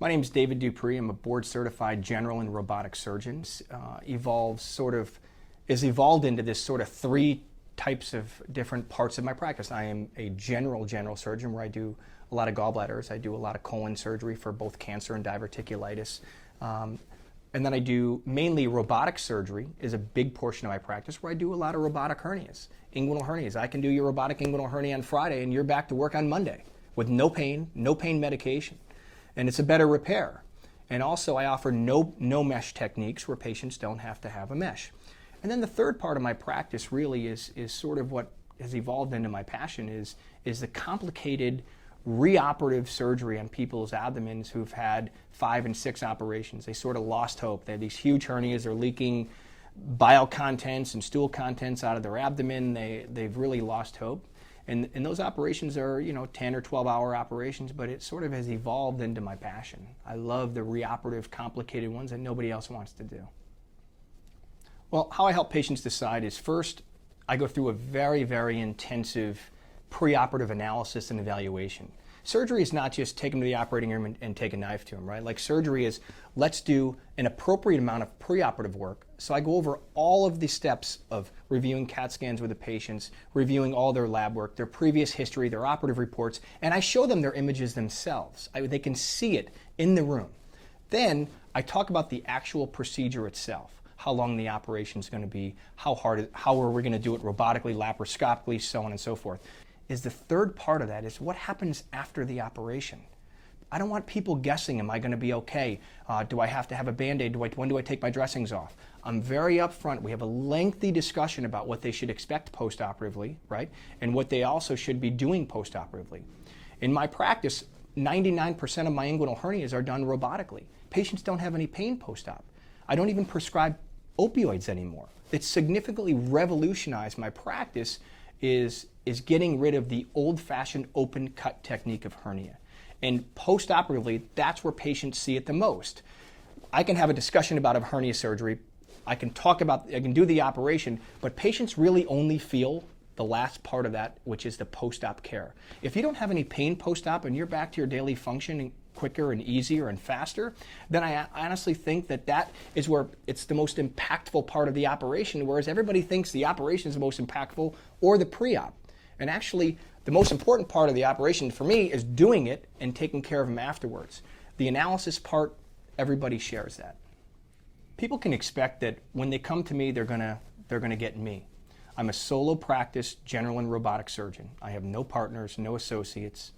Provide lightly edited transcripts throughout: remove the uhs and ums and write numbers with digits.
My name is David Dupree. I'm a board-certified general and robotic surgeon. Is evolved into this sort of three types of different parts of my practice. I am a general surgeon where I do a lot of gallbladders. I do a lot of colon surgery for both cancer and diverticulitis. And then I do mainly robotic surgery is a big portion of my practice where I do a lot of robotic hernias, inguinal hernias. I can do your robotic inguinal hernia on Friday and you're back to work on Monday with no pain medication. And it's a better repair. And also I offer no mesh techniques where patients don't have to have a mesh. And then the third part of my practice really is sort of what has evolved into my passion is the complicated reoperative surgery on people's abdomens who've had 5 and 6 operations. They sort of lost hope. They have these huge hernias. They're leaking bile contents and stool contents out of their abdomen. They've really lost hope. And those operations are, 10 or 12-hour operations, but it sort of has evolved into my passion. I love the reoperative, complicated ones that nobody else wants to do. Well, how I help patients decide is first, I go through a very, very intensive preoperative analysis and evaluation. Surgery is not just take them to the operating room and take a knife to them, right? Like surgery is, let's do an appropriate amount of preoperative work. So I go over all of the steps of reviewing CAT scans with the patients, reviewing all their lab work, their previous history, their operative reports, and I show them their images themselves. They can see it in the room. Then I talk about the actual procedure itself, how long the operation is going to be, how are we going to do it robotically, laparoscopically, so on and so forth. Is the third part of that is what happens after the operation. I don't want people guessing, am I going to be okay? Do I have to have a Band-Aid? When do I take my dressings off? I'm very upfront. We have a lengthy discussion about what they should expect post-operatively, right? And what they also should be doing post-operatively. In my practice, 99% of my inguinal hernias are done robotically. Patients don't have any pain post-op. I don't even prescribe opioids anymore. It's significantly revolutionized my practice is getting rid of the old-fashioned open cut technique of hernia. And post-operatively, that's where patients see it the most. I can have a discussion about a hernia surgery. I can do the operation, but patients really only feel the last part of that, which is the post-op care. If you don't have any pain post-op and you're back to your daily functioning quicker and easier and faster, then I honestly think that is where it's the most impactful part of the operation, whereas everybody thinks the operation is the most impactful or the pre-op. And actually, the most important part of the operation for me is doing it and taking care of them afterwards. The analysis part, everybody shares that. People can expect that when they come to me, they're gonna get me. I'm a solo practice general and robotic surgeon. I have no partners, no associates.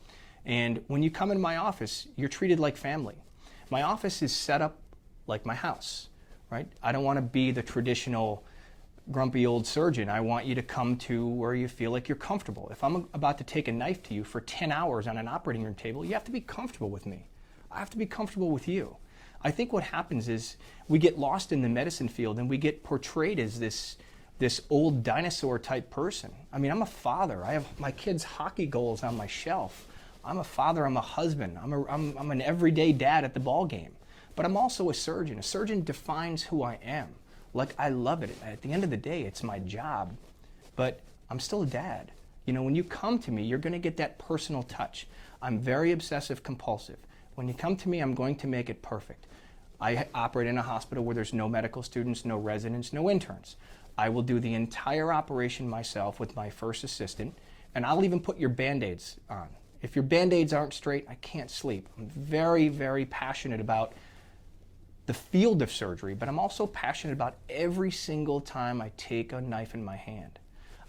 And when you come in my office, you're treated like family. My office is set up like my house, right? I don't want to be the traditional grumpy old surgeon. I want you to come to where you feel like you're comfortable. If I'm about to take a knife to you for 10 hours on an operating room table, you have to be comfortable with me. I have to be comfortable with you. I think what happens is we get lost in the medicine field and we get portrayed as this old dinosaur type person. I mean, I'm a father. I have my kids' hockey goals on my shelf. I'm a father, I'm a husband, I'm an everyday dad at the ball game. But I'm also a surgeon. A surgeon defines who I am. Like, I love it. At the end of the day, it's my job. But I'm still a dad. When you come to me, you're going to get that personal touch. I'm very obsessive compulsive. When you come to me, I'm going to make it perfect. I operate in a hospital where there's no medical students, no residents, no interns. I will do the entire operation myself with my first assistant, and I'll even put your Band-Aids on. If your Band-Aids aren't straight, I can't sleep. I'm very, very passionate about the field of surgery, but I'm also passionate about every single time I take a knife in my hand.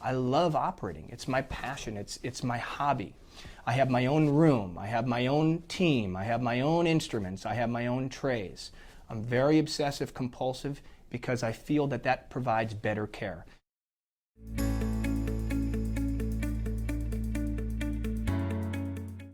I love operating. It's my passion. It's my hobby. I have my own room. I have my own team. I have my own instruments. I have my own trays. I'm very obsessive compulsive because I feel that provides better care.